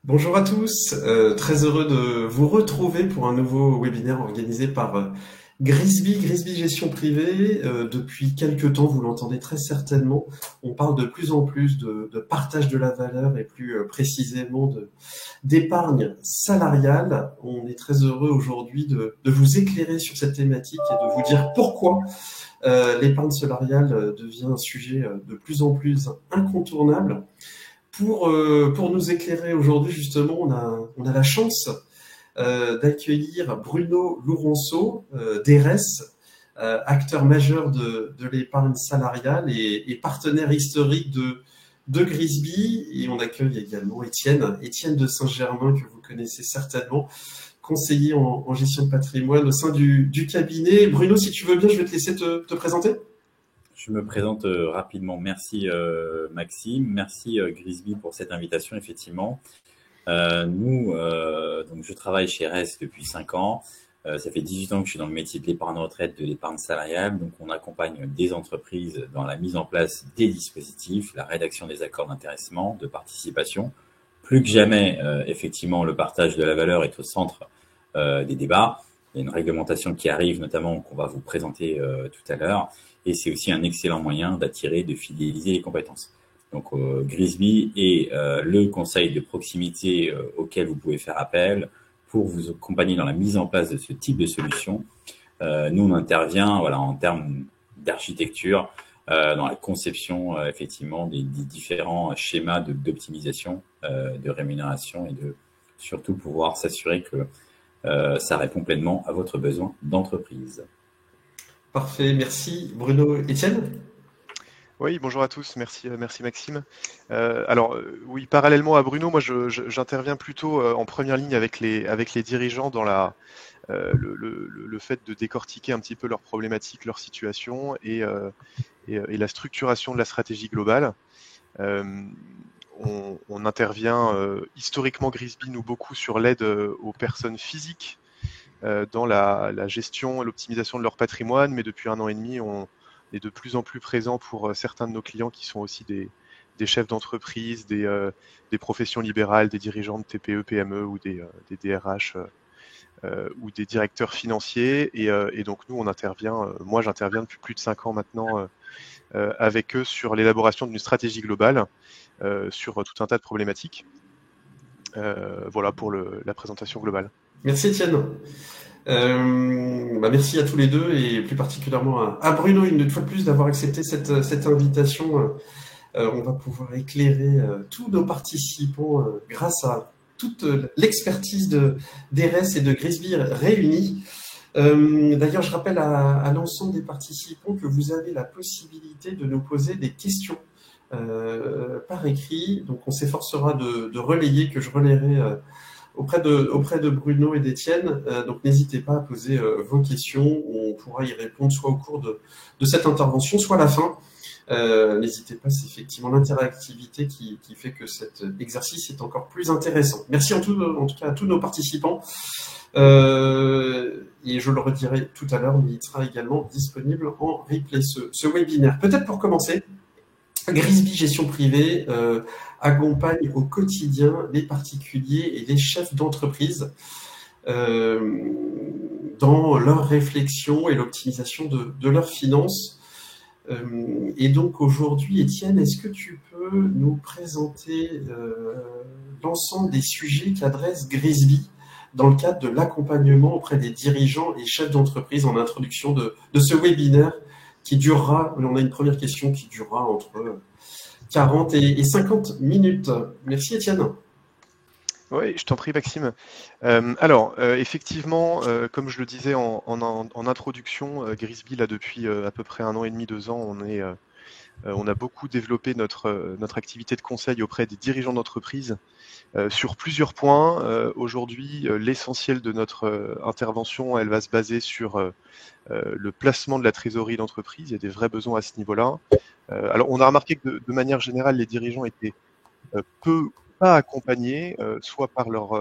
Bonjour à tous, très heureux de vous retrouver pour un nouveau webinaire organisé par Grisby Gestion Privée. Depuis quelques temps, vous l'entendez très certainement, on parle de plus en plus de partage de la valeur et plus précisément d'épargne salariale. On est très heureux aujourd'hui de vous éclairer sur cette thématique et de vous dire pourquoi l'épargne salariale devient un sujet de plus en plus incontournable. Pour nous éclairer aujourd'hui, justement, on a la chance d'accueillir Bruno Lourenço, d'ERES, acteur majeur de l'épargne salariale et partenaire historique de Grisby. Et on accueille également Étienne de Saint-Germain, que vous connaissez certainement, conseiller en gestion de patrimoine au sein du cabinet. Bruno, si tu veux bien, je vais te laisser te présenter. Je me présente rapidement. Merci Maxime, merci Grisby pour cette invitation, effectivement. Donc je travaille chez RES depuis 5 ans. Ça fait 18 ans que je suis dans le métier de l'épargne retraite, de l'épargne salariale. Donc on accompagne des entreprises dans la mise en place des dispositifs, la rédaction des accords d'intéressement, de participation. Plus que jamais, effectivement, le partage de la valeur est au centre des débats. Il y a une réglementation qui arrive, notamment, qu'on va vous présenter tout à l'heure. Et c'est aussi un excellent moyen d'attirer, de fidéliser les compétences. Donc, Grisby est le conseil de proximité auquel vous pouvez faire appel pour vous accompagner dans la mise en place de ce type de solution. Nous, on intervient en termes d'architecture, dans la conception effectivement des différents schémas d'optimisation de rémunération et de surtout pouvoir s'assurer que ça répond pleinement à votre besoin d'entreprise. Parfait, merci Bruno. Étienne? Oui, bonjour à tous, merci Maxime. Oui, parallèlement à Bruno, moi j'interviens plutôt en première ligne avec les dirigeants dans le fait de décortiquer un petit peu leurs problématiques, leur situation et la structuration de la stratégie globale. On intervient historiquement Grisby, nous, beaucoup sur l'aide aux personnes physiques dans la gestion et l'optimisation de leur patrimoine, mais depuis 1 an et demi, on est de plus en plus présent pour certains de nos clients qui sont aussi des chefs d'entreprise, des professions libérales, des dirigeants de TPE, PME ou des DRH ou des directeurs financiers. Et donc nous, on intervient, moi j'interviens depuis plus de 5 ans maintenant avec eux sur l'élaboration d'une stratégie globale sur tout un tas de problématiques. Voilà pour la présentation globale. Merci Étienne. Merci à tous les deux et plus particulièrement à Bruno une fois de plus d'avoir accepté cette invitation. On va pouvoir éclairer tous nos participants grâce à toute l'expertise d'ERES et de Grisby réunis. D'ailleurs, je rappelle à l'ensemble des participants que vous avez la possibilité de nous poser des questions par écrit. Donc, on s'efforcera de relayer, que je relayerai auprès de Bruno et d'Étienne. Donc, n'hésitez pas à poser vos questions. On pourra y répondre soit au cours de cette intervention, soit à la fin. N'hésitez pas, c'est effectivement l'interactivité qui fait que cet exercice est encore plus intéressant. Merci en tout cas à tous nos participants. Et je le redirai tout à l'heure, mais il sera également disponible en replay, ce webinaire. Peut-être pour commencer, Grisby Gestion Privée accompagne au quotidien les particuliers et les chefs d'entreprise dans leur réflexion et l'optimisation de leurs finances. Et donc aujourd'hui, Étienne, est-ce que tu peux nous présenter l'ensemble des sujets qu'adresse Grisby dans le cadre de l'accompagnement auprès des dirigeants et chefs d'entreprise en introduction de ce webinaire qui durera, on a une première question qui durera entre 40 et 50 minutes. Merci Étienne. Oui, je t'en prie Maxime. Effectivement, comme je le disais en introduction, Grisby, là, depuis à peu près 1 an et demi, 2 ans, on a beaucoup développé notre activité de conseil auprès des dirigeants d'entreprise sur plusieurs points. Aujourd'hui, l'essentiel de notre intervention, elle va se baser sur le placement de la trésorerie d'entreprise. Il y a des vrais besoins à ce niveau-là. Alors, on a remarqué que de manière générale, les dirigeants étaient peu pas accompagnés, soit par leur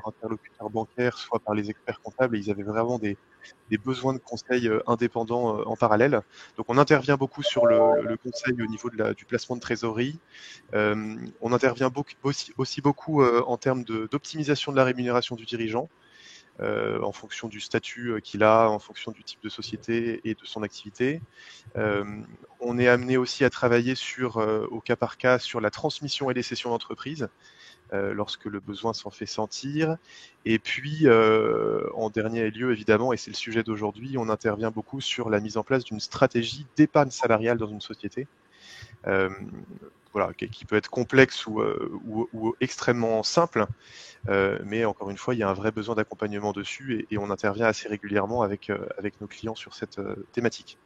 interlocuteur bancaire, soit par les experts comptables, et ils avaient vraiment des besoins de conseils indépendants en parallèle. Donc on intervient beaucoup sur le conseil au niveau du placement de trésorerie. On intervient aussi beaucoup en termes d'optimisation de la rémunération du dirigeant, en fonction du statut qu'il a, en fonction du type de société et de son activité. On est amené aussi à travailler au cas par cas sur la transmission et les cessions d'entreprise, lorsque le besoin s'en fait sentir. Et puis, en dernier lieu, évidemment, et c'est le sujet d'aujourd'hui, on intervient beaucoup sur la mise en place d'une stratégie d'épargne salariale dans une société. Voilà, qui peut être complexe ou extrêmement simple, mais encore une fois, il y a un vrai besoin d'accompagnement dessus, et on intervient assez régulièrement avec nos clients sur cette thématique.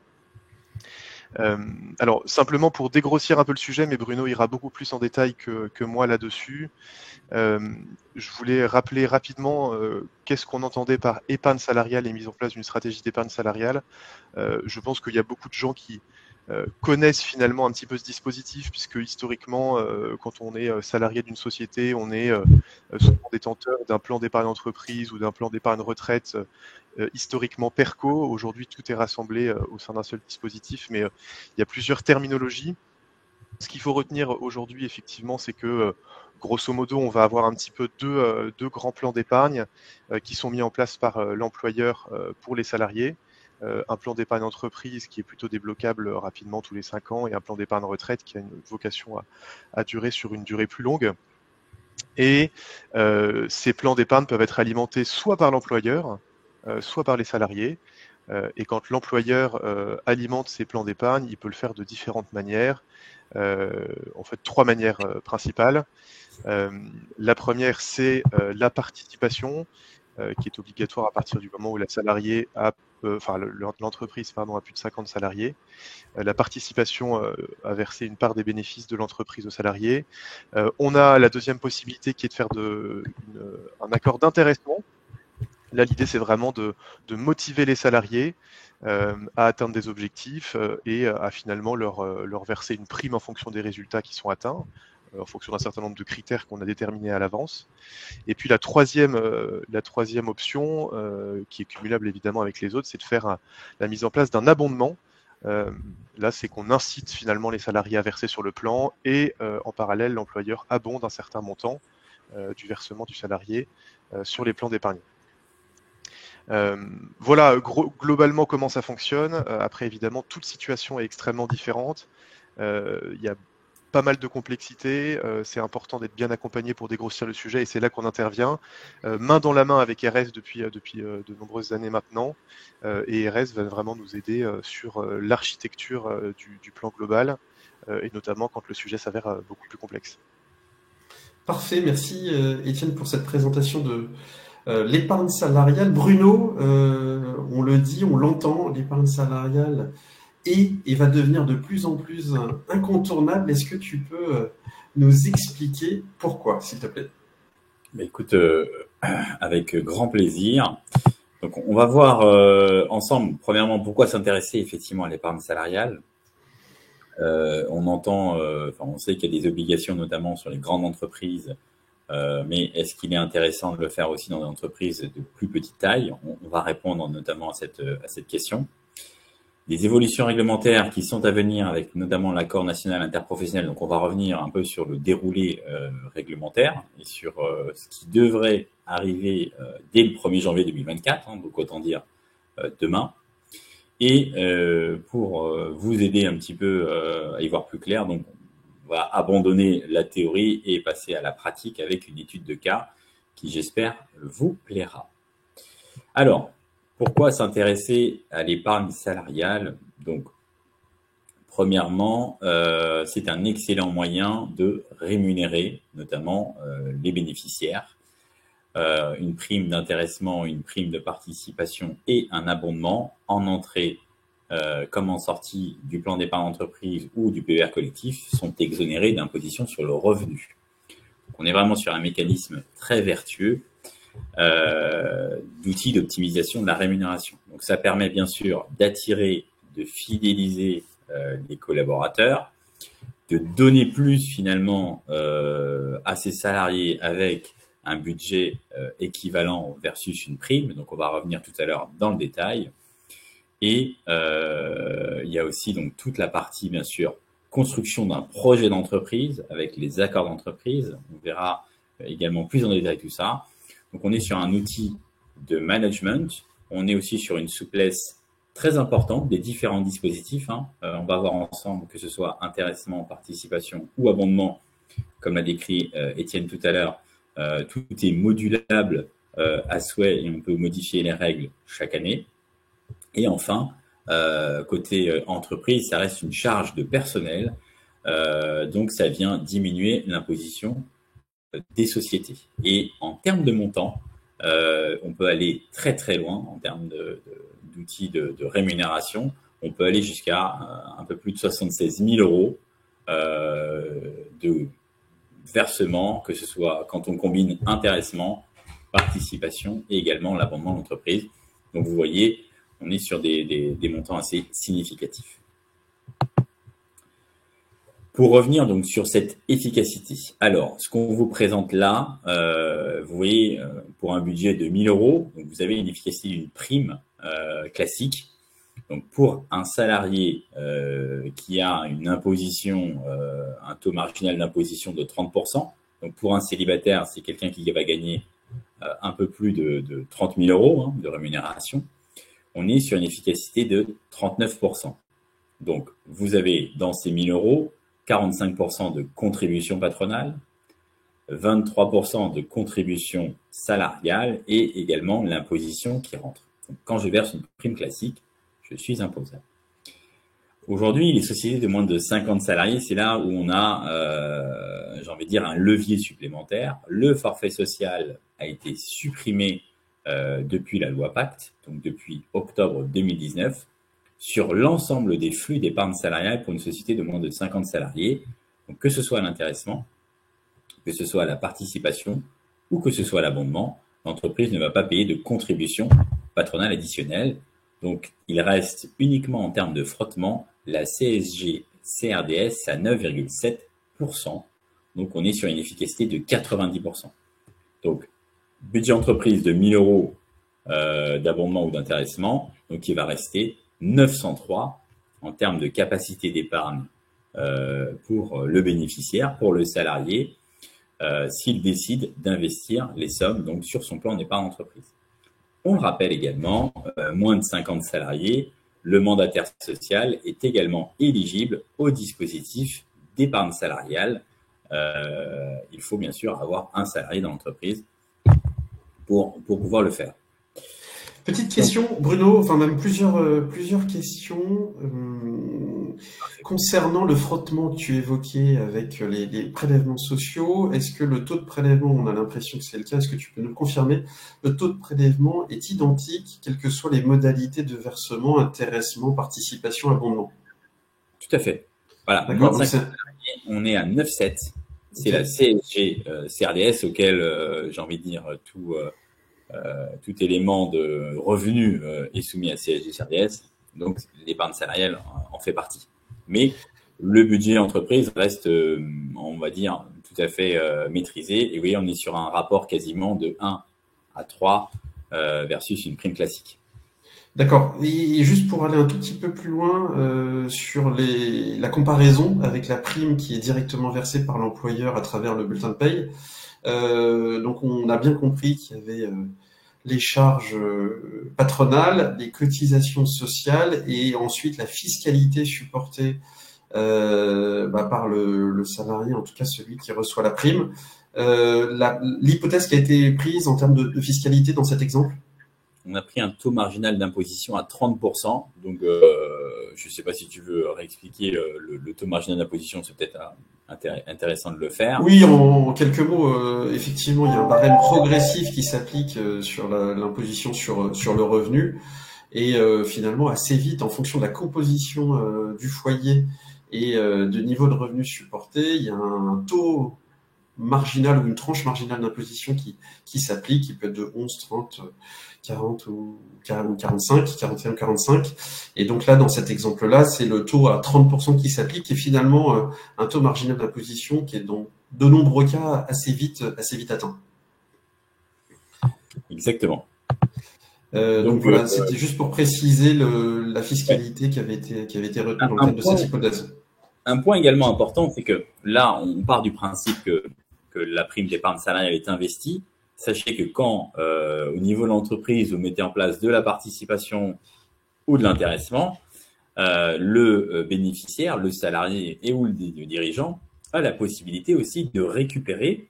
Alors, simplement pour dégrossir un peu le sujet, mais Bruno ira beaucoup plus en détail que moi là-dessus, je voulais rappeler rapidement qu'est-ce qu'on entendait par épargne salariale et mise en place d'une stratégie d'épargne salariale. Je pense qu'il y a beaucoup de gens qui connaissent finalement un petit peu ce dispositif, puisque historiquement, quand on est salarié d'une société, on est souvent détenteur d'un plan d'épargne entreprise ou d'un plan d'épargne retraite historiquement PERCO. Aujourd'hui, tout est rassemblé au sein d'un seul dispositif, mais il y a plusieurs terminologies. Ce qu'il faut retenir aujourd'hui, effectivement, c'est que grosso modo, on va avoir un petit peu deux grands plans d'épargne qui sont mis en place par l'employeur pour les salariés. Un plan d'épargne entreprise qui est plutôt débloquable rapidement tous les 5 ans, et un plan d'épargne retraite qui a une vocation à durer sur une durée plus longue. Et ces plans d'épargne peuvent être alimentés soit par l'employeur, soit par les salariés. Et quand l'employeur alimente ces plans d'épargne, il peut le faire de différentes manières. En fait, 3 manières principales. La première, c'est la participation, qui est obligatoire à partir du moment où l'entreprise a plus de 50 salariés. La participation à verser une part des bénéfices de l'entreprise aux salariés. On a la deuxième possibilité qui est de faire un accord d'intéressement. Là, l'idée, c'est vraiment de motiver les salariés à atteindre des objectifs et à finalement leur verser une prime en fonction des résultats qui sont atteints, en fonction d'un certain nombre de critères qu'on a déterminés à l'avance. Et puis la troisième option, qui est cumulable évidemment avec les autres, c'est de faire la mise en place d'un abondement. Là, c'est qu'on incite finalement les salariés à verser sur le plan, et en parallèle, l'employeur abonde un certain montant du versement du salarié sur les plans d'épargne. Voilà globalement comment ça fonctionne. Après, évidemment, toute situation est extrêmement différente. Il y a pas mal de complexité. C'est important d'être bien accompagné pour dégrossir le sujet, et c'est là qu'on intervient main dans la main avec RS depuis de nombreuses années maintenant. Et RS va vraiment nous aider sur l'architecture du plan global, et notamment quand le sujet s'avère beaucoup plus complexe. Parfait, merci Étienne pour cette présentation de l'épargne salariale. Bruno, on le dit, on l'entend, l'épargne salariale et va devenir de plus en plus incontournable. Est-ce que tu peux nous expliquer pourquoi, s'il te plaît? Écoute, avec grand plaisir. Donc, on va voir ensemble, premièrement, pourquoi s'intéresser effectivement à l'épargne salariale. On sait qu'il y a des obligations, notamment sur les grandes entreprises, mais est-ce qu'il est intéressant de le faire aussi dans des entreprises de plus petite taille? On va répondre notamment à cette question. Des évolutions réglementaires qui sont à venir, avec notamment l'accord national interprofessionnel. Donc, on va revenir un peu sur le déroulé réglementaire et sur ce qui devrait arriver dès le 1er janvier 2024, donc autant dire demain. Et pour vous aider un petit peu à y voir plus clair, donc on va abandonner la théorie et passer à la pratique avec une étude de cas qui, j'espère, vous plaira. Alors, pourquoi s'intéresser à l'épargne salariale? Donc, premièrement, c'est un excellent moyen de rémunérer notamment les bénéficiaires. Une prime d'intéressement, une prime de participation et un abondement en entrée comme en sortie du plan d'épargne entreprise ou du PER collectif sont exonérés d'imposition sur le revenu. Donc, on est vraiment sur un mécanisme très vertueux d'outils d'optimisation de la rémunération. Donc, ça permet bien sûr d'attirer, de fidéliser les collaborateurs, de donner plus finalement à ses salariés avec un budget équivalent versus une prime. Donc, on va revenir tout à l'heure dans le détail. Et il y a aussi donc toute la partie, bien sûr, construction d'un projet d'entreprise avec les accords d'entreprise. On verra également plus en détail tout ça. Donc, on est sur un outil de management. On est aussi sur une souplesse très importante des différents dispositifs. On va voir ensemble que ce soit intéressement, participation ou abondement, comme l'a décrit Étienne tout à l'heure. Tout est modulable à souhait et on peut modifier les règles chaque année. Et enfin, côté entreprise, ça reste une charge de personnel. Donc, ça vient diminuer l'imposition des sociétés. Et en termes de montant, on peut aller très très loin en termes d'outils de rémunération. On peut aller jusqu'à un peu plus de 76 000 euros de versement, que ce soit quand on combine intéressement, participation et également l'abondement d'entreprise. Donc vous voyez, on est sur des montants assez significatifs. Pour revenir donc sur cette efficacité, alors ce qu'on vous présente là, vous voyez, pour un budget de 1 000 euros, donc vous avez une efficacité d'une prime classique. Donc pour un salarié qui a une imposition, un taux marginal d'imposition de 30%, donc pour un célibataire, c'est quelqu'un qui va gagner un peu plus de 30 000 euros de rémunération, on est sur une efficacité de 39%. Donc vous avez dans ces 1 000 euros, 45% de contribution patronale, 23% de contribution salariale et également l'imposition qui rentre. Donc, quand je verse une prime classique, je suis imposable. Aujourd'hui, les sociétés de moins de 50 salariés, c'est là où on a, j'ai envie de dire, un levier supplémentaire. Le forfait social a été supprimé depuis la loi Pacte, donc depuis octobre 2019, sur l'ensemble des flux d'épargne salariale pour une société de moins de 50 salariés, donc que ce soit à l'intéressement, que ce soit à la participation ou que ce soit à l'abondement, l'entreprise ne va pas payer de contribution patronale additionnelle. Donc, il reste uniquement en termes de frottement la CSG CRDS à 9,7%. Donc, on est sur une efficacité de 90%. Donc, budget entreprise de 1 000 euros d'abondement ou d'intéressement, donc il va rester 903 en termes de capacité d'épargne pour le bénéficiaire, pour le salarié, s'il décide d'investir les sommes donc sur son plan d'épargne entreprise. On le rappelle également, moins de 50 salariés, le mandataire social est également éligible au dispositif d'épargne salariale. Il faut bien sûr avoir un salarié dans l'entreprise pour pouvoir le faire. Petite question, Bruno, enfin même plusieurs questions concernant le frottement que tu évoquais avec les prélèvements sociaux. Est-ce que le taux de prélèvement, on a l'impression que c'est le cas, est-ce que tu peux nous le confirmer? Le taux de prélèvement est identique, quelles que soient les modalités de versement, intéressement, participation, abondement? Tout à fait. Voilà, on est à 9,7. C'est la CSG CRDS auquel, j'ai envie de dire, tout élément de revenu est soumis à CSG CRDS, donc l'épargne salariale en fait partie. Mais le budget entreprise reste, on va dire, tout à fait maîtrisé. Et vous voyez, on est sur un rapport quasiment de 1 à 3 versus une prime classique. D'accord. Et juste pour aller un tout petit peu plus loin sur la comparaison avec la prime qui est directement versée par l'employeur à travers le bulletin de paye. Donc on a bien compris qu'il y avait les charges patronales, les cotisations sociales et ensuite la fiscalité supportée par le salarié, en tout cas celui qui reçoit la prime. L'hypothèse qui a été prise en termes de fiscalité dans cet exemple? On a pris un taux marginal d'imposition à 30%. Donc, je ne sais pas si tu veux réexpliquer le taux marginal d'imposition, c'est peut-être intéressant de le faire. Oui, en quelques mots, effectivement, il y a un barème progressif qui s'applique sur l'imposition sur le revenu. Et finalement, assez vite, en fonction de la composition du foyer et du niveau de revenu supporté, il y a un taux marginal ou une tranche marginale d'imposition qui s'applique, qui peut être de 11, 30, 40 ou 45, 41, 45. Et donc là, dans cet exemple-là, c'est le taux à 30% qui s'applique et finalement un taux marginal d'imposition qui est dans de nombreux cas assez vite atteint. Exactement. Donc voilà, c'était juste pour préciser la fiscalité qui avait été retenue dans le cadre de cette hypothèse. Un point également important, c'est que là, on part du principe que la prime d'épargne salariale est investie. Sachez que quand, au niveau de l'entreprise, vous mettez en place de la participation ou de l'intéressement, le bénéficiaire, le salarié et ou le dirigeant a la possibilité aussi de récupérer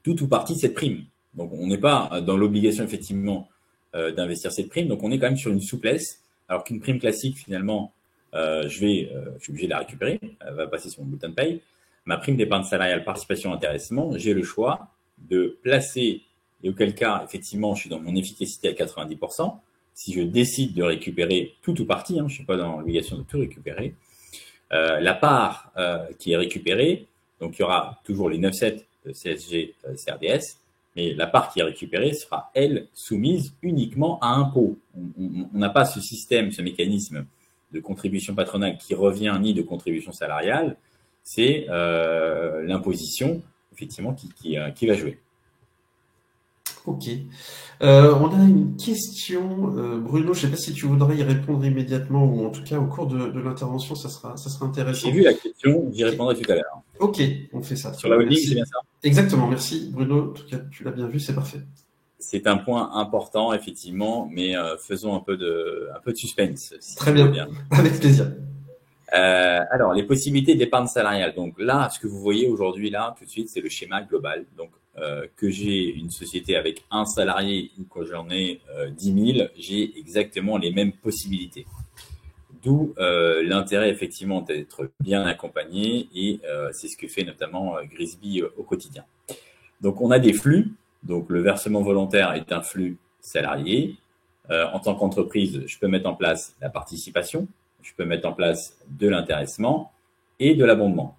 tout ou partie de cette prime. Donc, on n'est pas dans l'obligation, effectivement, d'investir cette prime. Donc, on est quand même sur une souplesse, alors qu'une prime classique, finalement, je suis obligé de la récupérer, elle va passer sur mon bulletin de paye. Ma prime d'épargne salariale, participation, intéressement, j'ai le choix de placer, et auquel cas, effectivement, je suis dans mon efficacité à 90%. Si je décide de récupérer tout ou partie, je ne suis pas dans l'obligation de tout récupérer, la part qui est récupérée, donc il y aura toujours les 9,7 de CSG, CRDS, mais la part qui est récupérée sera, elle, soumise uniquement à impôt. On n'a pas ce système, ce mécanisme de contribution patronale qui revient ni de contribution salariale, c'est l'imposition, effectivement, qui va jouer. Ok. On a une question, Bruno, je ne sais pas si tu voudrais y répondre immédiatement ou en tout cas au cours de l'intervention, ça sera intéressant. J'ai vu la question, j'y répondrai tout à l'heure. Ok, on fait ça. Sur la holding, c'est bien ça? Exactement, merci Bruno, en tout cas tu l'as bien vu, c'est parfait. C'est un point important, effectivement, mais faisons un peu de suspense. Si Très bien, avec plaisir. Alors, les possibilités d'épargne salariale. Donc là, ce que vous voyez aujourd'hui, là, tout de suite, c'est le schéma global. Donc, que j'ai une société avec un salarié ou que j'en ai 10 000, j'ai exactement les mêmes possibilités. D'où l'intérêt, effectivement, d'être bien accompagné et c'est ce que fait notamment Grisby au quotidien. Donc, on a des flux. Donc, le versement volontaire est un flux salarié. En tant qu'entreprise, je peux mettre en place la participation. Je peux mettre en place de l'intéressement et de l'abondement.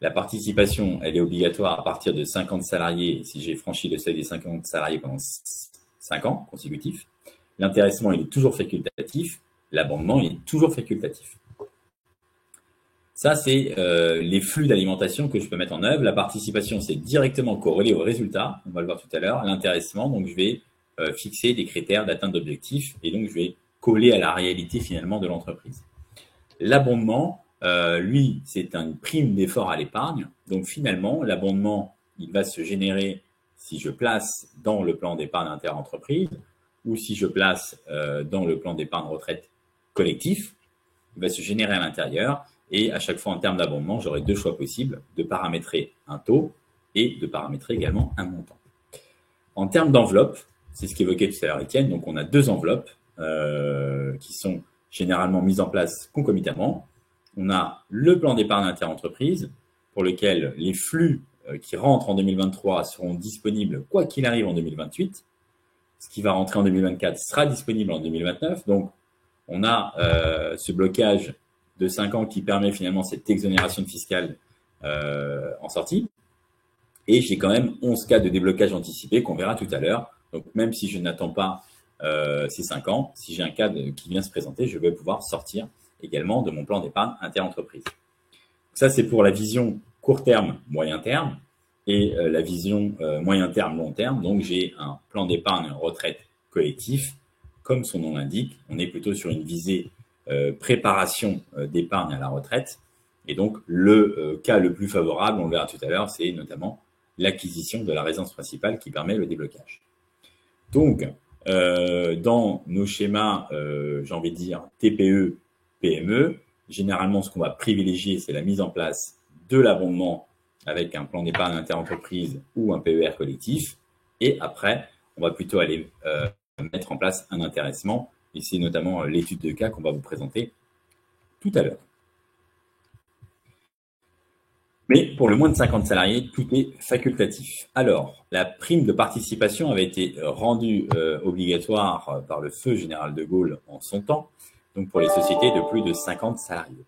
La participation, elle est obligatoire à partir de 50 salariés si j'ai franchi le seuil des 50 salariés pendant 5 ans consécutifs. L'intéressement, il est toujours facultatif. L'abondement, il est toujours facultatif. Ça, c'est les flux d'alimentation que je peux mettre en œuvre. La participation, c'est directement corrélé au résultat. On va le voir tout à l'heure. L'intéressement, donc je vais fixer des critères d'atteinte d'objectifs et donc je vais coller à la réalité finalement de l'entreprise. L'abondement, lui, c'est une prime d'effort à l'épargne. Donc finalement, l'abondement, il va se générer si je place dans le plan d'épargne inter-entreprise ou si je place dans le plan d'épargne retraite collectif. Il va se générer à l'intérieur et à chaque fois en termes d'abondement, j'aurai deux choix possibles, de paramétrer un taux et de paramétrer également un montant. En termes d'enveloppe, c'est ce qu'évoquait tout à l'heure Étienne, donc on a deux enveloppes qui sont généralement mises en place concomitamment. On a le plan d'épargne inter-entreprise pour lequel les flux qui rentrent en 2023 seront disponibles quoi qu'il arrive en 2028. Ce qui va rentrer en 2024 sera disponible en 2029. Donc, on a ce blocage de 5 ans qui permet finalement cette exonération fiscale en sortie. Et j'ai quand même 11 cas de déblocage anticipé qu'on verra tout à l'heure. Donc, même si je n'attends pas ces 5 ans, si j'ai un cas qui vient se présenter, je vais pouvoir sortir également de mon plan d'épargne inter-entreprise. Ça, c'est pour la vision court terme, moyen terme et la vision moyen terme, long terme. Donc, j'ai un plan d'épargne retraite collectif. Comme son nom l'indique, on est plutôt sur une visée préparation d'épargne à la retraite. Et donc, le cas le plus favorable, on le verra tout à l'heure, c'est notamment l'acquisition de la résidence principale qui permet le déblocage. Donc, dans nos schémas, j'ai envie de dire TPE, PME, généralement, ce qu'on va privilégier, c'est la mise en place de l'abondement avec un plan d'épargne inter-entreprise ou un PER collectif. Et après, on va plutôt aller mettre en place un intéressement. Et c'est notamment l'étude de cas qu'on va vous présenter tout à l'heure. Mais pour le moins de 50 salariés, tout est facultatif. Alors, la prime de participation avait été rendue obligatoire par le feu général de Gaulle en son temps, donc pour les sociétés de plus de 50 salariés.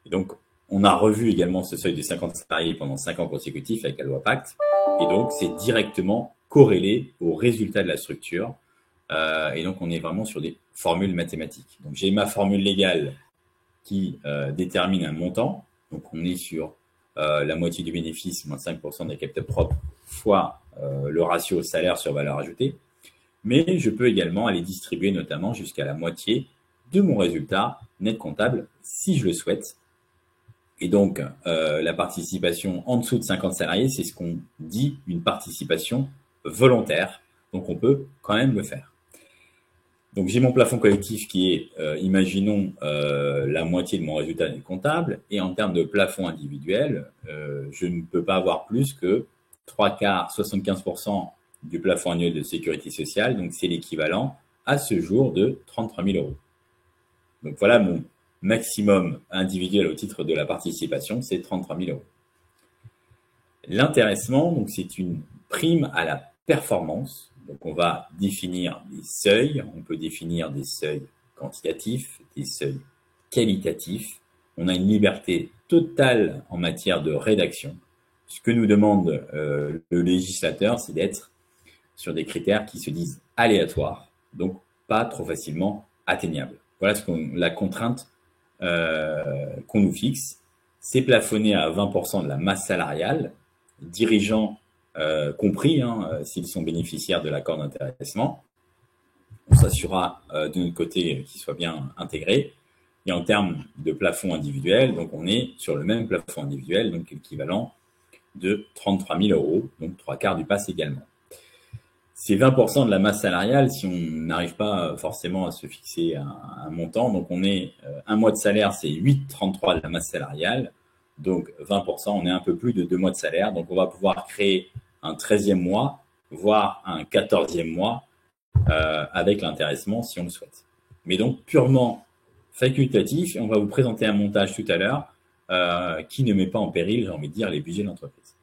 Et donc, On a revu également ce seuil de 50 salariés pendant 5 ans consécutifs avec la loi Pacte. Et donc, c'est directement corrélé au résultat de la structure. Et donc, on est vraiment sur des formules mathématiques. Donc, j'ai ma formule légale qui détermine un montant. Donc, on est sur la moitié du bénéfice moins 5% des capitaux propres fois le ratio salaire sur valeur ajoutée. Mais je peux également aller distribuer notamment jusqu'à la moitié de mon résultat net comptable si je le souhaite. Et donc, la participation en dessous de 50 salariés, c'est ce qu'on dit une participation volontaire. Donc, on peut quand même le faire. Donc, j'ai mon plafond collectif qui est, imaginons, la moitié de mon résultat net comptable. Et en termes de plafond individuel, je ne peux pas avoir plus que 3/4, 75% du plafond annuel de sécurité sociale. Donc, c'est l'équivalent à ce jour de 33 000 euros. Donc, voilà mon maximum individuel au titre de la participation, c'est 33 000 euros. L'intéressement, donc, c'est une prime à la performance. Donc, on va définir des seuils. On peut définir des seuils quantitatifs, des seuils qualitatifs. On a une liberté totale en matière de rédaction. Ce que nous demande le législateur, c'est d'être sur des critères qui se disent aléatoires, donc pas trop facilement atteignables. Voilà la contrainte qu'on nous fixe. C'est plafonné à 20% de la masse salariale, dirigeants compris, s'ils sont bénéficiaires de l'accord d'intéressement. On s'assurera de notre côté qu'ils soient bien intégrés. Et en termes de plafond individuel, donc on est sur le même plafond individuel, donc équivalent de 33 000 euros, donc 3/4 du PAS également. C'est 20% de la masse salariale si on n'arrive pas forcément à se fixer un montant. Donc, on est un mois de salaire, c'est 8,33 de la masse salariale. Donc, 20%, on est un peu plus de 2 mois de salaire. Donc, on va pouvoir créer un 13e mois, voire un 14e mois avec l'intéressement si on le souhaite. Mais donc, purement facultatif. Et on va vous présenter un montage tout à l'heure qui ne met pas en péril, j'ai envie de dire, les budgets de l'entreprise.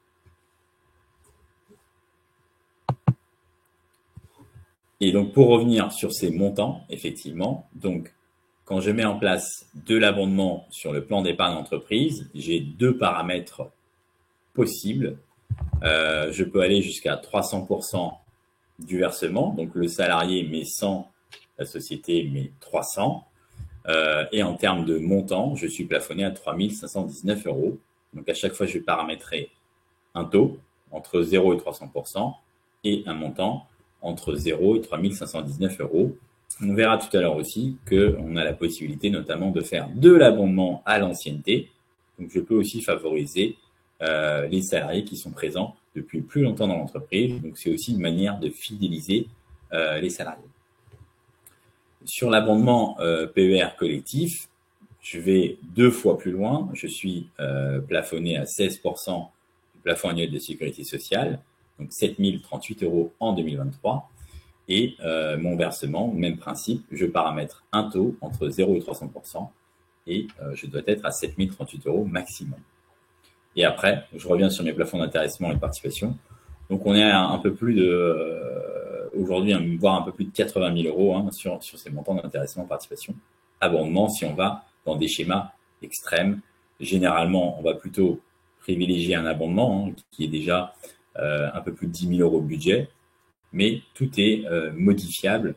Et donc, pour revenir sur ces montants, effectivement, donc, quand je mets en place de l'abondement sur le plan d'épargne d'entreprise, j'ai 2 paramètres possibles. Je peux aller jusqu'à 300% du versement. Donc, le salarié met 100, la société met 300. Et en termes de montant, je suis plafonné à 3 519 euros. Donc, à chaque fois, je vais paramétrer un taux entre 0 et 300% et un montant entre 0 et 3 519 euros. On verra tout à l'heure aussi qu'on a la possibilité notamment de faire de l'abondement à l'ancienneté. Donc, je peux aussi favoriser les salariés qui sont présents depuis plus longtemps dans l'entreprise. Donc, c'est aussi une manière de fidéliser les salariés. Sur l'abondement PER collectif, je vais 2 fois plus loin. Je suis plafonné à 16% du plafond annuel de sécurité sociale. Donc 7 038 euros en 2023. Et mon versement, même principe, je paramètre un taux entre 0 et 300% et je dois être à 7 038 euros maximum. Et après, je reviens sur mes plafonds d'intéressement et de participation. Donc on est à un peu plus de, aujourd'hui, voire un peu plus de 80 000 euros sur ces montants d'intéressement et de participation. Abondement, si on va dans des schémas extrêmes, généralement, on va plutôt privilégier un abondement qui est déjà un peu plus de 10 000 euros de budget, mais tout est modifiable.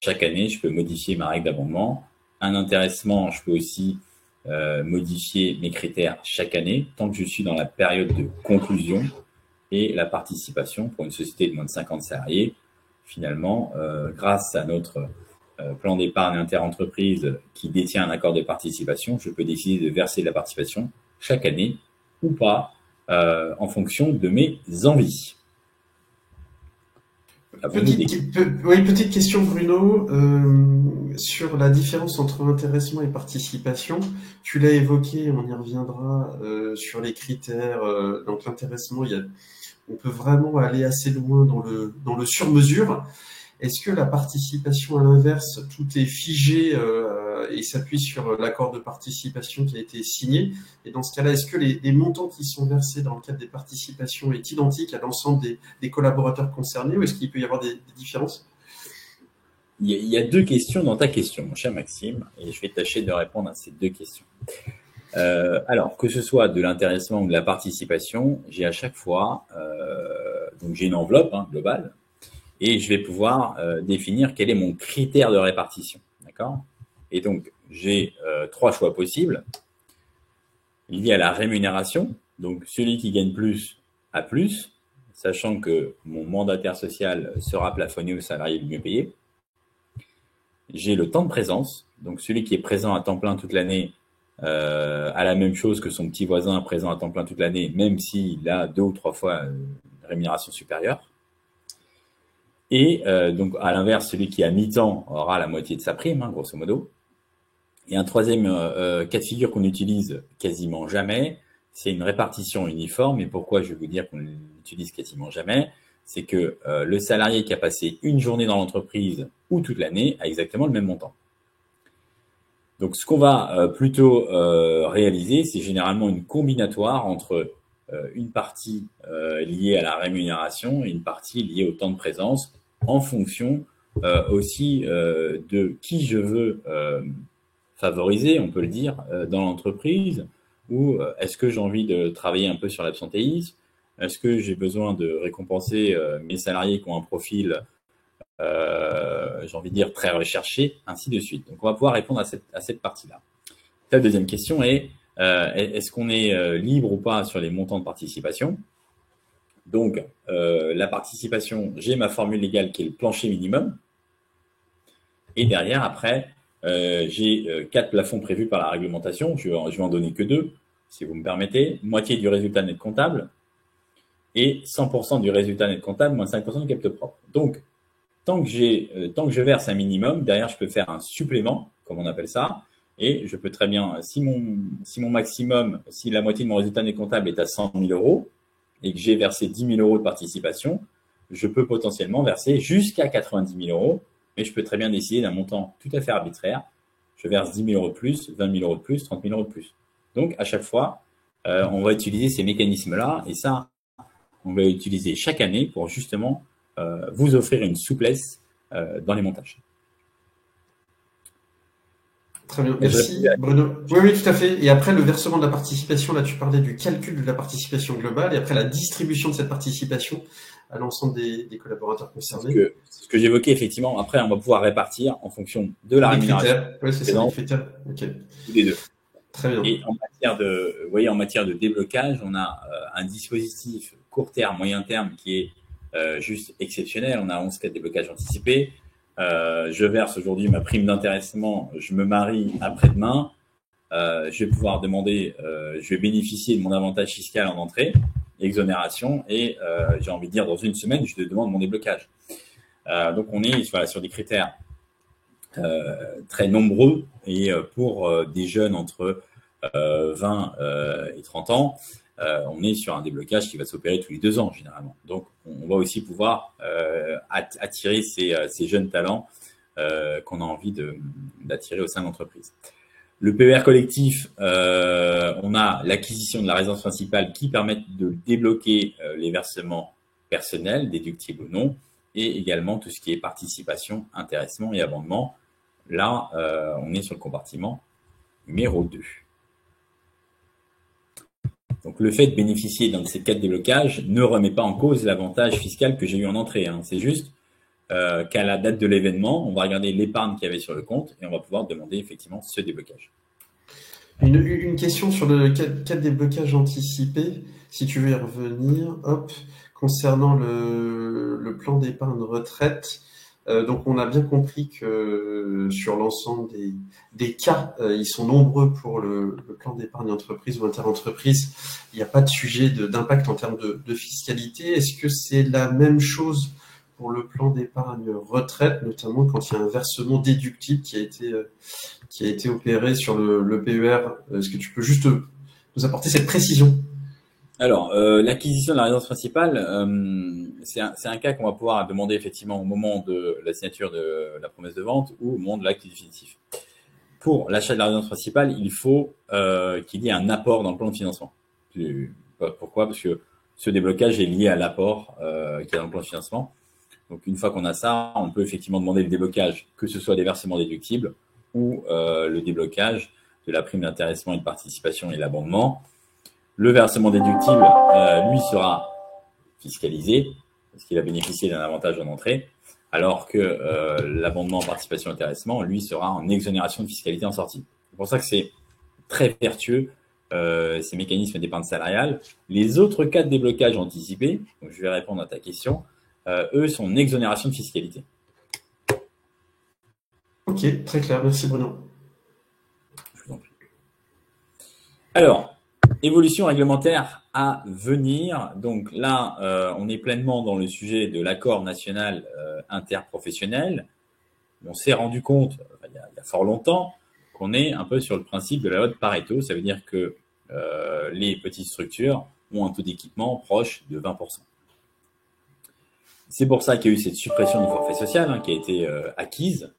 Chaque année, je peux modifier ma règle d'abondement. Un intéressement, je peux aussi modifier mes critères chaque année, tant que je suis dans la période de conclusion. Et la participation pour une société de moins de 50 salariés, finalement, grâce à notre plan d'épargne interentreprise qui détient un accord de participation, je peux décider de verser de la participation chaque année ou pas, en fonction de mes envies. Petite question, Bruno, sur la différence entre intéressement et participation. Tu l'as évoqué, on y reviendra sur les critères. Donc l'intéressement, on peut vraiment aller assez loin dans le sur-mesure. Est-ce que la participation, à l'inverse, tout est figé et s'appuie sur l'accord de participation qui a été signé? Et dans ce cas-là, est-ce que les montants qui sont versés dans le cadre des participations est identique à l'ensemble des collaborateurs concernés, ou est-ce qu'il peut y avoir des différences? Il y a 2 questions dans ta question, mon cher Maxime, et je vais tâcher de répondre à ces 2 questions. Alors, que ce soit de l'intéressement ou de la participation, j'ai à chaque fois, donc j'ai une enveloppe globale, et je vais pouvoir définir quel est mon critère de répartition. D'accord? Et donc, j'ai 3 choix possibles liés à la rémunération. Donc, celui qui gagne plus a plus, sachant que mon mandataire social sera plafonné au salarié le mieux payé. J'ai le temps de présence, donc celui qui est présent à temps plein toute l'année a la même chose que son petit voisin présent à temps plein toute l'année, même s'il a 2 ou 3 fois une rémunération supérieure. Et donc, à l'inverse, celui qui est à mi-temps aura la moitié de sa prime, grosso modo. Et un troisième cas de figure qu'on utilise quasiment jamais, c'est une répartition uniforme. Et pourquoi je vais vous dire qu'on l'utilise quasiment jamais? C'est que le salarié qui a passé une journée dans l'entreprise ou toute l'année a exactement le même montant. Donc, ce qu'on va plutôt réaliser, c'est généralement une combinatoire entre une partie liée à la rémunération et une partie liée au temps de présence, en fonction aussi de qui je veux favoriser, on peut le dire, dans l'entreprise, ou est-ce que j'ai envie de travailler un peu sur l'absentéisme, est-ce que j'ai besoin de récompenser mes salariés qui ont un profil j'ai envie de dire très recherché, ainsi de suite. Donc on va pouvoir répondre à cette partie-là. La deuxième question est est-ce qu'on est libre ou pas sur les montants de participation? Donc la participation, j'ai ma formule légale qui est le plancher minimum. Et derrière, après, j'ai 4 plafonds prévus par la réglementation. Je vais en donner que 2, si vous me permettez. Moitié du résultat net comptable et 100% du résultat net comptable, moins 5% du capital propre. Donc, tant que je verse un minimum, derrière, je peux faire un supplément, comme on appelle ça, et je peux très bien, si mon maximum, si la moitié de mon résultat net comptable est à 100 000 euros et que j'ai versé 10 000 euros de participation, je peux potentiellement verser jusqu'à 90 000 euros, mais je peux très bien décider d'un montant tout à fait arbitraire. Je verse 10 000 euros de plus, 20 000 euros de plus, 30 000 euros de plus. Donc, à chaque fois, on va utiliser ces mécanismes-là, et ça, on va utiliser chaque année pour justement vous offrir une souplesse dans les montages. Très bien, merci Bruno. Oui, tout à fait. Et après, le versement de la participation, là, tu parlais du calcul de la participation globale, et après la distribution de cette participation à l'ensemble des collaborateurs concernés. Ce que j'évoquais, effectivement, après, on va pouvoir répartir en fonction de la rémunération. Oui, c'est ça, les critères. Okay. Tous les deux. Très bien. Et en matière de déblocage, on a un dispositif court terme, moyen terme qui est juste exceptionnel. On a 11 cas de déblocage anticipé. Je verse aujourd'hui ma prime d'intéressement. Je me marie après-demain. Je vais pouvoir demander, je vais bénéficier de mon avantage fiscal en entrée, exonération, et j'ai envie de dire dans une semaine, je demande mon déblocage. Donc on est sur des critères très nombreux, et pour des jeunes entre 20 et 30 ans, on est sur un déblocage qui va s'opérer tous les 2 ans généralement. Donc on va aussi pouvoir attirer ces jeunes talents qu'on a envie d'attirer au sein de l'entreprise. Le PER collectif, on a l'acquisition de la résidence principale qui permet de débloquer les versements personnels, déductibles ou non, et également tout ce qui est participation, intéressement et abondement. Là, on est sur le compartiment numéro 2. Donc, le fait de bénéficier d'un de ces 4 déblocages ne remet pas en cause l'avantage fiscal que j'ai eu en entrée. C'est juste qu'à la date de l'événement, on va regarder l'épargne qu'il y avait sur le compte et on va pouvoir demander effectivement ce déblocage. Une question sur le cas de déblocage anticipé, si tu veux y revenir, concernant le plan d'épargne retraite. Donc on a bien compris que sur l'ensemble des cas, ils sont nombreux pour le plan d'épargne entreprise ou interentreprise. Il n'y a pas de sujet d'impact en termes de fiscalité. Est-ce que c'est la même chose pour le plan d'épargne retraite, notamment quand il y a un versement déductible qui a été opéré sur le PER? Est-ce que tu peux juste nous apporter cette précision? Alors, l'acquisition de la résidence principale, c'est un cas qu'on va pouvoir demander effectivement au moment de la signature de la promesse de vente ou au moment de l'acte définitif. Pour l'achat de la résidence principale, il faut qu'il y ait un apport dans le plan de financement. Pourquoi? Parce que ce déblocage est lié à l'apport qu'il y a dans le plan de financement. Donc, une fois qu'on a ça, on peut effectivement demander le déblocage, que ce soit des versements déductibles ou le déblocage de la prime d'intéressement et de participation et l'abondement, le versement déductible, lui, sera fiscalisé parce qu'il a bénéficié d'un avantage en entrée, alors que l'abondement, participation et intéressement, lui, sera en exonération de fiscalité en sortie. C'est pour ça que c'est très vertueux, ces mécanismes d'épargne salariale. Les autres cas de déblocage anticipé, donc je vais répondre à ta question, eux sont en exonération de fiscalité. Ok, très clair. Merci Bruno. Je vous en prie. Alors, évolution réglementaire à venir. Donc là, on est pleinement dans le sujet de l'accord national interprofessionnel. On s'est rendu compte, il y a fort longtemps, qu'on est un peu sur le principe de la loi de Pareto. Ça veut dire que les petites structures ont un taux d'équipement proche de 20%. C'est pour ça qu'il y a eu cette suppression du forfait social qui a été acquise,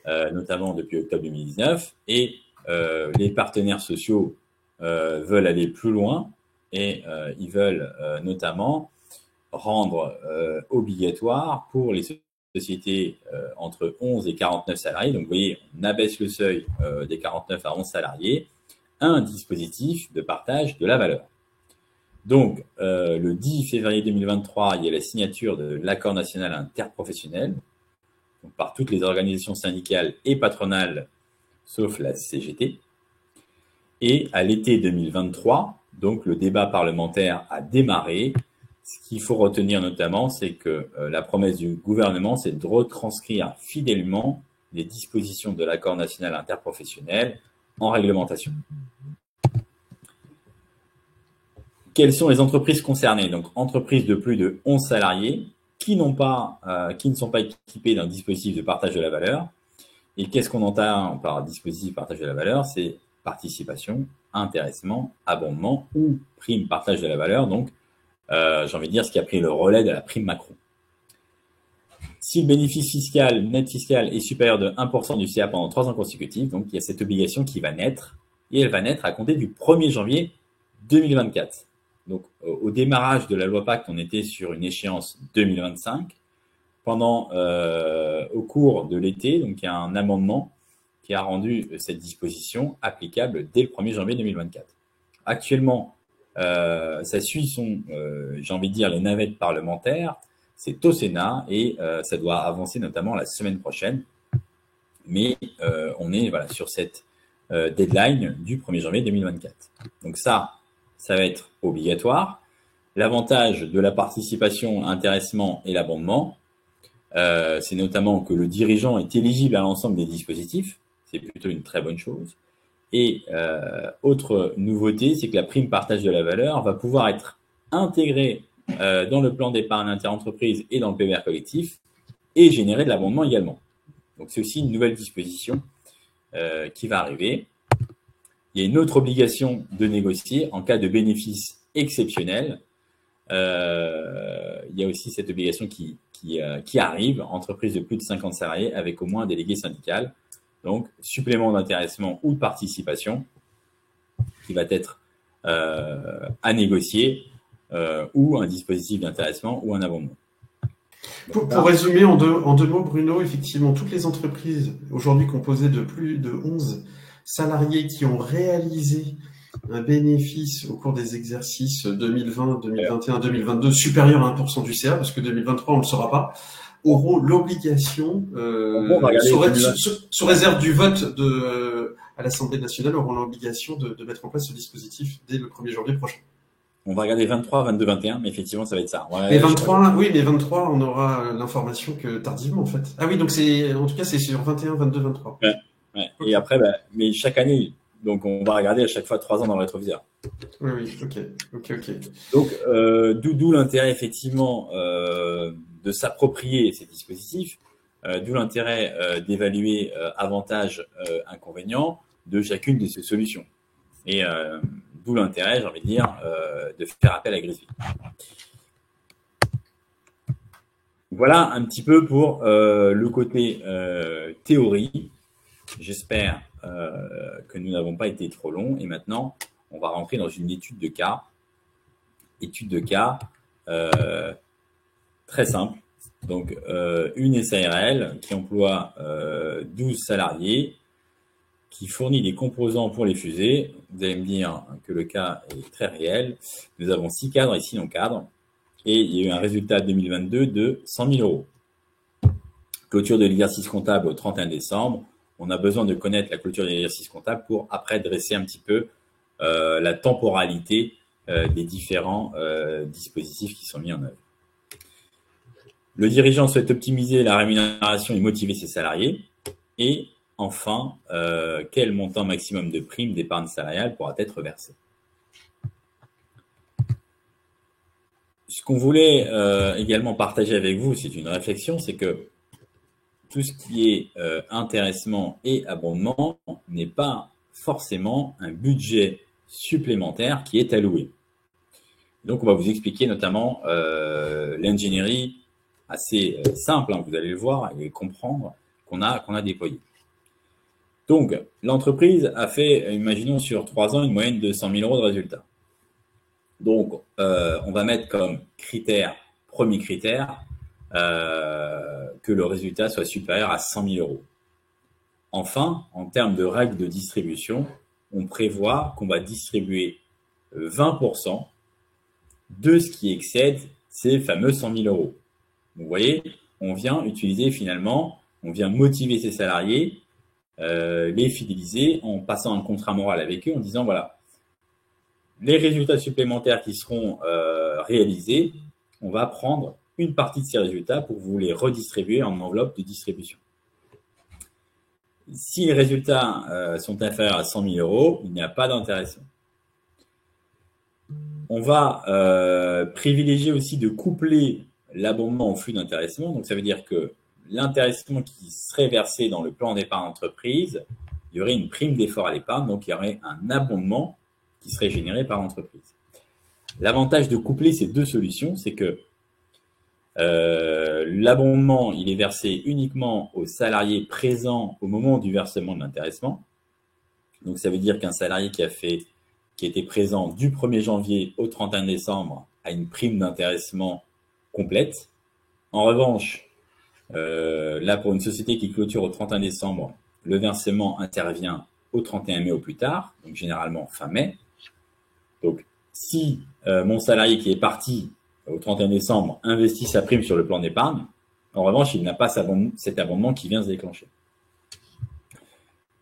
notamment depuis octobre 2019. Et les partenaires sociaux veulent aller plus loin et ils veulent notamment rendre obligatoire pour les sociétés entre 11 et 49 salariés, donc vous voyez, on abaisse le seuil des 49 à 11 salariés, un dispositif de partage de la valeur. Donc, le 10 février 2023, il y a la signature de l'accord national interprofessionnel donc par toutes les organisations syndicales et patronales, sauf la CGT. Et à l'été 2023, donc le débat parlementaire a démarré. Ce qu'il faut retenir notamment, c'est que la promesse du gouvernement, c'est de retranscrire fidèlement les dispositions de l'accord national interprofessionnel en réglementation. Quelles sont les entreprises concernées? Donc, entreprises de plus de 11 salariés qui ne sont pas équipées d'un dispositif de partage de la valeur. Et qu'est-ce qu'on entend par dispositif de partage de la valeur? C'est participation, intéressement, abondement ou prime partage de la valeur. Donc, j'ai envie de dire ce qui a pris le relais de la prime Macron. Si le bénéfice fiscal, net fiscal, est supérieur de 1% du CA pendant 3 ans consécutifs, donc il y a cette obligation qui va naître, et elle va naître à compter du 1er janvier 2024. Donc, au démarrage de la loi Pacte, on était sur une échéance 2025. Au cours de l'été, donc il y a un amendement qui a rendu cette disposition applicable dès le 1er janvier 2024. Actuellement, ça suit j'ai envie de dire, les navettes parlementaires. C'est au Sénat et ça doit avancer notamment la semaine prochaine. Mais on est sur cette deadline du 1er janvier 2024. Donc ça va être obligatoire. L'avantage de la participation, intéressement et l'abondement, c'est notamment que le dirigeant est éligible à l'ensemble des dispositifs. C'est plutôt une très bonne chose. Et autre nouveauté, c'est que la prime partage de la valeur va pouvoir être intégrée dans le plan d'épargne interentreprise et dans le PER collectif et générer de l'abondement également. Donc c'est aussi une nouvelle disposition qui va arriver. Il y a une autre obligation de négocier en cas de bénéfice exceptionnel. Il y a aussi cette obligation qui arrive, entreprise de plus de 50 salariés avec au moins un délégué syndical. Donc, supplément d'intéressement ou de participation qui va être à négocier ou un dispositif d'intéressement ou un abondement. Pour résumer en deux mots, Bruno, effectivement, toutes les entreprises aujourd'hui composées de plus de 11 salariés qui ont réalisé un bénéfice au cours des exercices 2020, 2021, 2022 supérieur à 1% du CA, parce que 2023, on ne le saura pas, auront l'obligation, sous réserve du vote à l'Assemblée nationale, auront l'obligation de mettre en place ce dispositif dès le 1er janvier prochain. On va regarder 23, 22, 21, mais effectivement, ça va être ça. Ouais, mais 23, oui, mais 23, on aura l'information que tardivement, en fait. Ah oui, donc en tout cas, c'est sur 21, 22, 23. Ouais. Okay. Et après, mais chaque année, donc on va regarder à chaque fois 3 ans dans le rétroviseur. Oui, ok. Donc, d'où l'intérêt, effectivement, de s'approprier ces dispositifs, d'où l'intérêt d'évaluer avantages, inconvénients de chacune de ces solutions. Et d'où l'intérêt, j'ai envie de dire, de faire appel à Grisby. Voilà un petit peu pour le côté théorie. J'espère que nous n'avons pas été trop longs. Et maintenant, on va rentrer dans une étude de cas. Étude de cas très simple. Donc, une SARL qui emploie 12 salariés qui fournit des composants pour les fusées. Vous allez me dire que le cas est très réel. Nous avons 6 cadres et 6 non-cadres. Et il y a eu un résultat 2022 de 100 000 euros. Clôture de l'exercice comptable au 31 décembre. On a besoin de connaître la clôture de l'exercice comptable pour après dresser un petit peu la temporalité des différents dispositifs qui sont mis en œuvre. Le dirigeant souhaite optimiser la rémunération et motiver ses salariés. Et enfin, quel montant maximum de prime d'épargne salariale pourra être versé? Ce qu'on voulait également partager avec vous, c'est une réflexion, c'est que tout ce qui est intéressement et abondement n'est pas forcément un budget supplémentaire qui est alloué. Donc, on va vous expliquer notamment l'ingénierie assez simple, hein, vous allez le voir et comprendre, qu'on a déployée. Donc, l'entreprise a fait, imaginons sur 3 ans, une moyenne de 100 000 euros de résultats. Donc, on va mettre comme critère, premier critère, que le résultat soit supérieur à 100 000 euros. Enfin, en termes de règles de distribution, on prévoit qu'on va distribuer 20% de ce qui excède ces fameux 100 000 euros. Vous voyez, on vient utiliser finalement, on vient motiver ses salariés, les fidéliser en passant un contrat moral avec eux en disant voilà, les résultats supplémentaires qui seront réalisés, on va prendre une partie de ces résultats pour vous les redistribuer en enveloppe de distribution. Si les résultats sont inférieurs à 100 000 euros, il n'y a pas d'intéressement. On va privilégier aussi de coupler l'abondement au flux d'intéressement. Donc, ça veut dire que l'intéressement qui serait versé dans le plan d'épargne entreprise, il y aurait une prime d'effort à l'épargne, donc il y aurait un abondement qui serait généré par l'entreprise. L'avantage de coupler ces deux solutions, c'est que l'abondement, il est versé uniquement aux salariés présents au moment du versement de l'intéressement. Donc, ça veut dire qu'un salarié qui était présent du 1er janvier au 31 décembre a une prime d'intéressement complète. En revanche, là, pour une société qui clôture au 31 décembre, le versement intervient au 31 mai au plus tard, donc généralement fin mai. Donc, si mon salarié qui est parti au 31 décembre investit sa prime sur le plan d'épargne, en revanche, il n'a pas cet abondement qui vient se déclencher.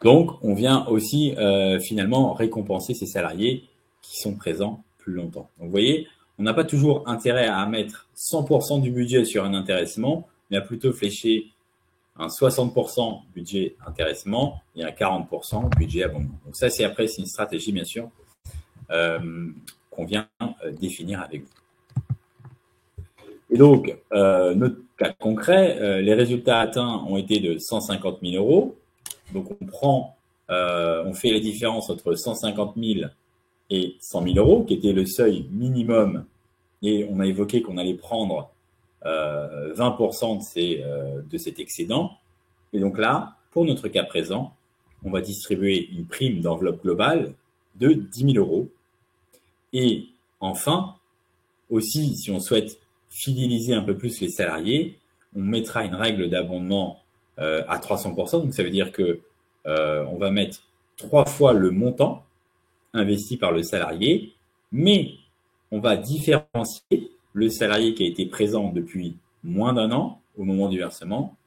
Donc, on vient aussi finalement récompenser ces salariés qui sont présents plus longtemps. Donc, vous voyez, on n'a pas toujours intérêt à mettre 100% du budget sur un intéressement, mais à plutôt flécher un 60% budget intéressement et un 40% budget abondement. Donc ça, c'est une stratégie, bien sûr, qu'on vient définir avec vous. Et donc, notre cas concret, les résultats atteints ont été de 150 000 euros. Donc, on fait la différence entre 150 000 et 100 000 euros, qui était le seuil minimum. Et on a évoqué qu'on allait prendre 20% de cet excédent. Et donc là, pour notre cas présent, on va distribuer une prime d'enveloppe globale de 10 000 euros. Et enfin, aussi, si on souhaite fidéliser un peu plus les salariés, on mettra une règle d'abondement à 300%. Donc ça veut dire que on va mettre 3 fois le montant investi par le salarié, mais on va différencier le salarié qui a été présent depuis moins d'1 an au moment du versement,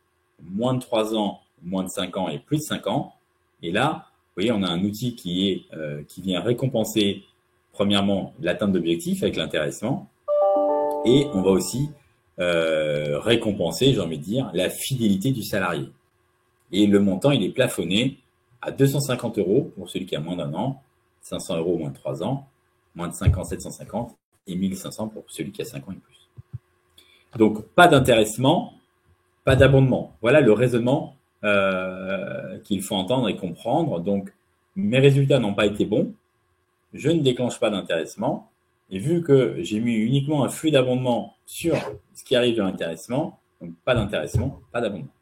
moins de 3 ans, moins de 5 ans et plus de 5 ans. Et là, vous voyez, on a un outil qui vient récompenser premièrement l'atteinte d'objectifs avec l'intéressement, et on va aussi récompenser, j'ai envie de dire, la fidélité du salarié. Et le montant, il est plafonné à 250 euros pour celui qui a moins d'1 an, 500 euros moins de 3 ans, moins de 5 ans, 750, et 1500 pour celui qui a 5 ans et plus. Donc, pas d'intéressement, pas d'abondement. Voilà le raisonnement qu'il faut entendre et comprendre. Donc, mes résultats n'ont pas été bons, je ne déclenche pas d'intéressement, et vu que j'ai mis uniquement un flux d'abondement sur ce qui arrive de l'intéressement, donc pas d'intéressement, pas d'abondement.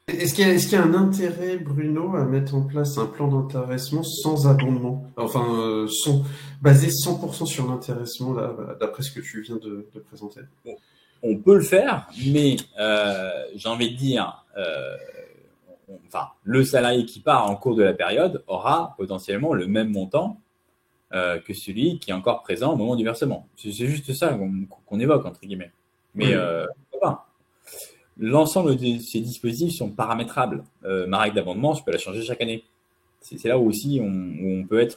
Est-ce qu'il y a un intérêt, Bruno, à mettre en place un plan d'intéressement sans abondement? Enfin, basé 100% sur l'intéressement, là, d'après ce que tu viens de présenter. On peut le faire, mais j'ai envie de dire, enfin, le salarié qui part en cours de la période aura potentiellement le même montant que celui qui est encore présent au moment du versement. C'est juste ça qu'on évoque, entre guillemets. Mais Oui. pourquoi pas. L'ensemble de ces dispositifs sont paramétrables. Ma règle d'abondement, je peux la changer chaque année. C'est là où aussi on peut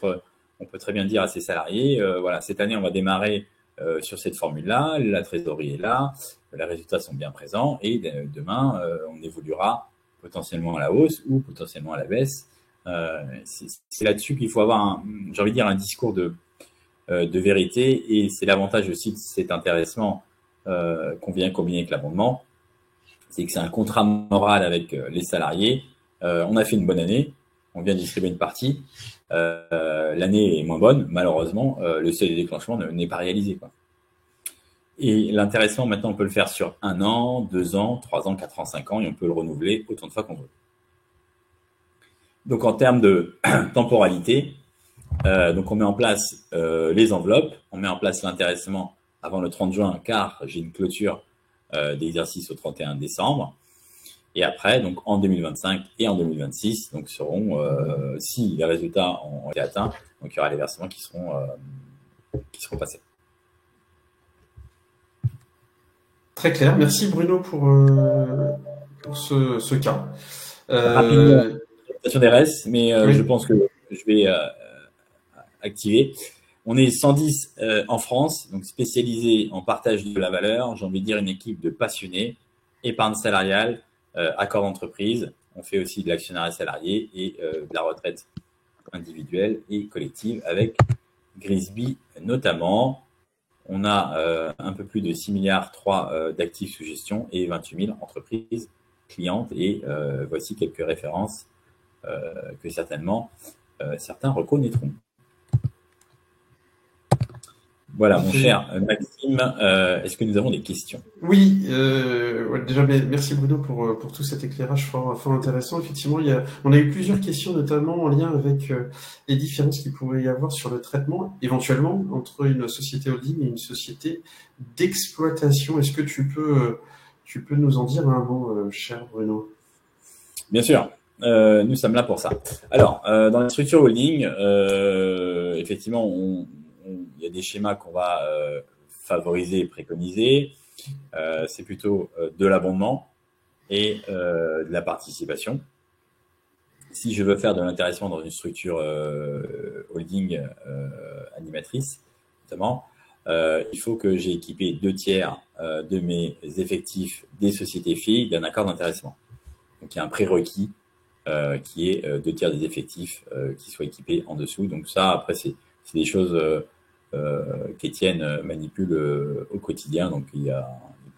très bien dire à ses salariés, voilà, cette année on va démarrer sur cette formule-là, la trésorerie est là, les résultats sont bien présents, et demain on évoluera potentiellement à la hausse ou potentiellement à la baisse. C'est là-dessus qu'il faut avoir, j'ai envie de dire, un discours de vérité, et c'est l'avantage aussi de cet intéressement qu'on vient combiner avec l'abondement, c'est que c'est un contrat moral avec les salariés. On a fait une bonne année, on vient distribuer une partie. L'année est moins bonne, malheureusement, le seuil de déclenchement n'est pas réalisé, quoi. Et l'intéressement, maintenant, on peut le faire sur 1 an, 2 ans, 3 ans, 4 ans, 5 ans, et on peut le renouveler autant de fois qu'on veut. Donc, en termes de temporalité, donc on met en place les enveloppes, on met en place l'intéressement avant le 30 juin, car j'ai une clôture d'exercice au 31 décembre. Et après, donc en 2025 et en 2026, donc seront, si les résultats ont été atteints, donc il y aura les versements qui seront passés. Très clair. Merci Bruno pour ce cas. Rapidement, présentation des RES, mais Oui. je pense que je vais activer. On est 110 en France, donc spécialisés en partage de la valeur. J'ai envie de dire une équipe de passionnés, épargne salariale, accord d'entreprise. On fait aussi de l'actionnariat salarié et de la retraite individuelle et collective avec Grisby notamment. On a un peu plus de 6,3 milliards d'actifs sous gestion et 28 000 entreprises clientes. Et voici quelques références que certainement certains reconnaîtront. Voilà, mon cher Maxime, est-ce que nous avons des questions? Oui, déjà merci Bruno pour tout cet éclairage fort intéressant. Effectivement, on a eu plusieurs questions, notamment en lien avec les différences qu'il pourrait y avoir sur le traitement, éventuellement, entre une société holding et une société d'exploitation. Est-ce que tu peux nous en dire un mot, cher Bruno? Bien sûr, nous sommes là pour ça. Alors, dans les structures holding, effectivement, il y a des schémas qu'on va favoriser et préconiser. C'est plutôt de l'abondement et de la participation. Si je veux faire de l'intéressement dans une structure holding animatrice, notamment, il faut que j'ai équipé 2/3 de mes effectifs des sociétés filles d'un accord d'intéressement. Donc, il y a un prérequis qui est 2/3 des effectifs qui soient équipés en dessous. Donc ça, après, c'est des choses qu'Étienne manipule au quotidien. Donc, il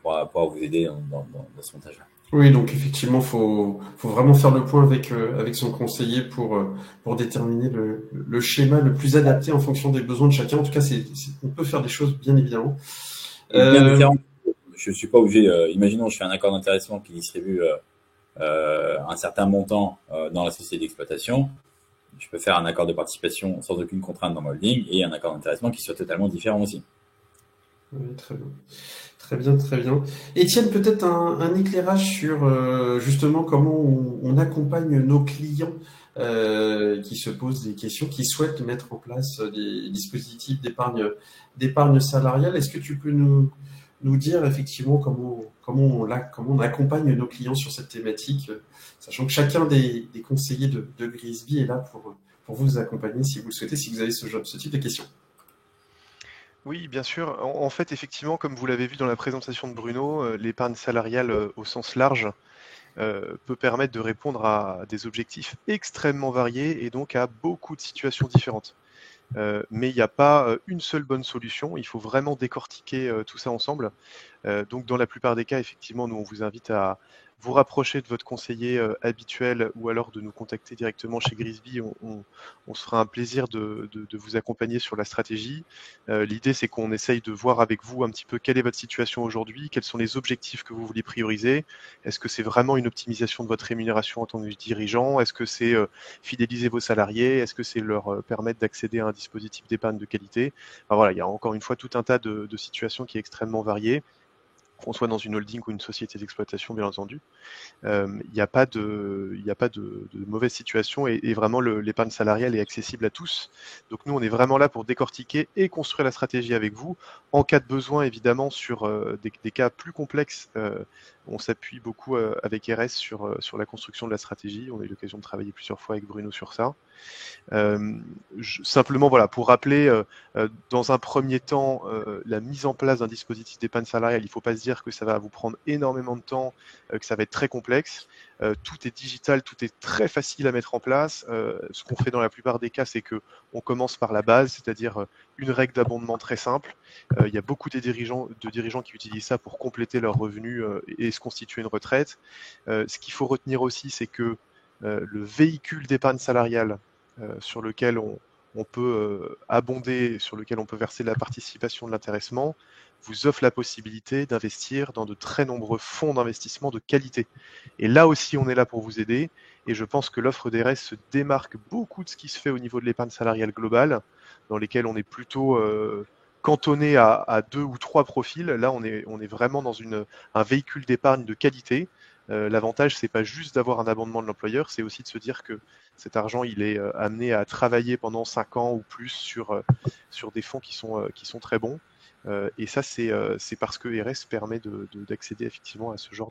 pourra vous aider dans ce montage-là. Oui, donc effectivement, faut vraiment faire le point avec son conseiller pour déterminer le schéma le plus adapté en fonction des besoins de chacun. En tout cas, on peut faire des choses bien évidemment. Bien différent. Je suis pas obligé. Imaginons, je fais un accord d'intéressement qui distribue un certain montant dans la société d'exploitation. Je peux faire un accord de participation sans aucune contrainte dans ma holding et un accord d'intéressement qui soit totalement différent aussi. Oui, très bien. Très bien, très bien. Étienne, peut-être un éclairage sur justement comment on accompagne nos clients qui se posent des questions, qui souhaitent mettre en place des dispositifs d'épargne salariale. Est-ce que tu peux nous dire effectivement comment on accompagne nos clients sur cette thématique, sachant que chacun des conseillers de Grisby est là pour vous accompagner si vous le souhaitez, si vous avez ce type de questions. Oui, bien sûr. En fait, effectivement, comme vous l'avez vu dans la présentation de Bruno, l'épargne salariale au sens large peut permettre de répondre à des objectifs extrêmement variés et donc à beaucoup de situations différentes. Mais il n'y a pas une seule bonne solution, il faut vraiment décortiquer tout ça ensemble. Donc dans la plupart des cas, effectivement, nous on vous invite à vous rapprocher de votre conseiller habituel ou alors de nous contacter directement chez Grisby. On se fera un plaisir de vous accompagner sur la stratégie. L'idée, c'est qu'on essaye de voir avec vous un petit peu quelle est votre situation aujourd'hui, quels sont les objectifs que vous voulez prioriser. Est-ce que c'est vraiment une optimisation de votre rémunération en tant que dirigeant? Est-ce que c'est fidéliser vos salariés? Est-ce que c'est leur permettre d'accéder à un dispositif d'épargne de qualité? Enfin, voilà, il y a encore une fois tout un tas de situations qui est extrêmement variées. qu'on soit dans une holding ou une société d'exploitation, bien entendu. Il n'y a pas de mauvaise situation et vraiment l'épargne salariale est accessible à tous. Donc nous, on est vraiment là pour décortiquer et construire la stratégie avec vous. En cas de besoin, évidemment, sur des cas plus complexes, on s'appuie beaucoup avec RS sur la construction de la stratégie. On a eu l'occasion de travailler plusieurs fois avec Bruno sur ça. Simplement, voilà, pour rappeler, dans un premier temps, la mise en place d'un dispositif d'épargne salariale, il ne faut pas se dire que ça va vous prendre énormément de temps, que ça va être très complexe. Tout est digital, tout est très facile à mettre en place. Ce qu'on fait dans la plupart des cas, c'est que on commence par la base, c'est-à-dire une règle d'abondement très simple. Il y a beaucoup de dirigeants qui utilisent ça pour compléter leurs revenus et se constituer une retraite. Ce qu'il faut retenir aussi, c'est que le véhicule d'épargne salariale sur lequel on peut abonder, sur lequel on peut verser la participation de l'intéressement, vous offre la possibilité d'investir dans de très nombreux fonds d'investissement de qualité. Et là aussi, on est là pour vous aider. Et je pense que l'offre d'RS se démarque beaucoup de ce qui se fait au niveau de l'épargne salariale globale, dans lesquels on est plutôt cantonné à 2 ou 3 profils. Là, on est vraiment dans un véhicule d'épargne de qualité. L'avantage, c'est pas juste d'avoir un abondement de l'employeur, c'est aussi de se dire que cet argent, il est amené à travailler pendant 5 ans ou plus sur des fonds qui sont très bons. Et ça, c'est parce que RS permet d'accéder effectivement à ce genre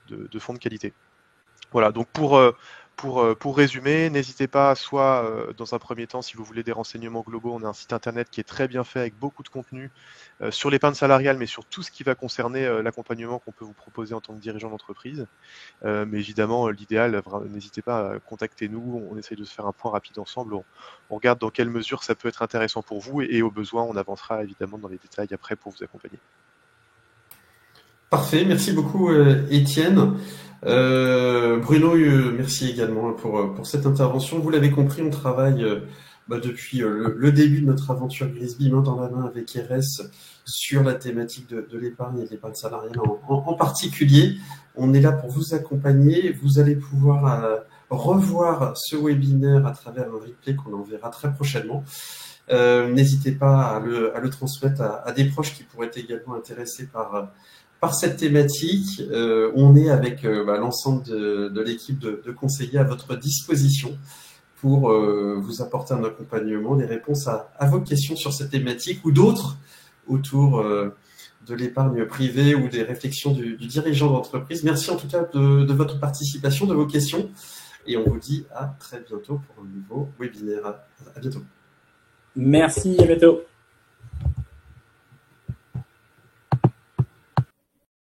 de fonds de qualité. Voilà, donc pour résumer, n'hésitez pas, soit dans un premier temps, si vous voulez des renseignements globaux, on a un site internet qui est très bien fait avec beaucoup de contenu sur l'épargne salariale, mais sur tout ce qui va concerner l'accompagnement qu'on peut vous proposer en tant que dirigeant d'entreprise. Mais évidemment, l'idéal, n'hésitez pas à contacter nous, on essaye de se faire un point rapide ensemble, on regarde dans quelle mesure ça peut être intéressant pour vous et au besoin, on avancera évidemment dans les détails après pour vous accompagner. Parfait, merci beaucoup Étienne. Bruno, merci également pour cette intervention. Vous l'avez compris, on travaille depuis le début de notre aventure Grisby main dans la main avec RS sur la thématique de l'épargne et de l'épargne salariale en particulier. On est là pour vous accompagner. Vous allez pouvoir revoir ce webinaire à travers un replay qu'on enverra très prochainement. N'hésitez pas à le transmettre à des proches qui pourraient être également intéressés par cette thématique. On est avec l'ensemble de l'équipe de conseillers à votre disposition pour vous apporter un accompagnement, des réponses à vos questions sur cette thématique ou d'autres autour de l'épargne privée ou des réflexions du dirigeant d'entreprise. Merci en tout cas de votre participation, de vos questions. Et on vous dit à très bientôt pour un nouveau webinaire. À bientôt. Merci, à bientôt.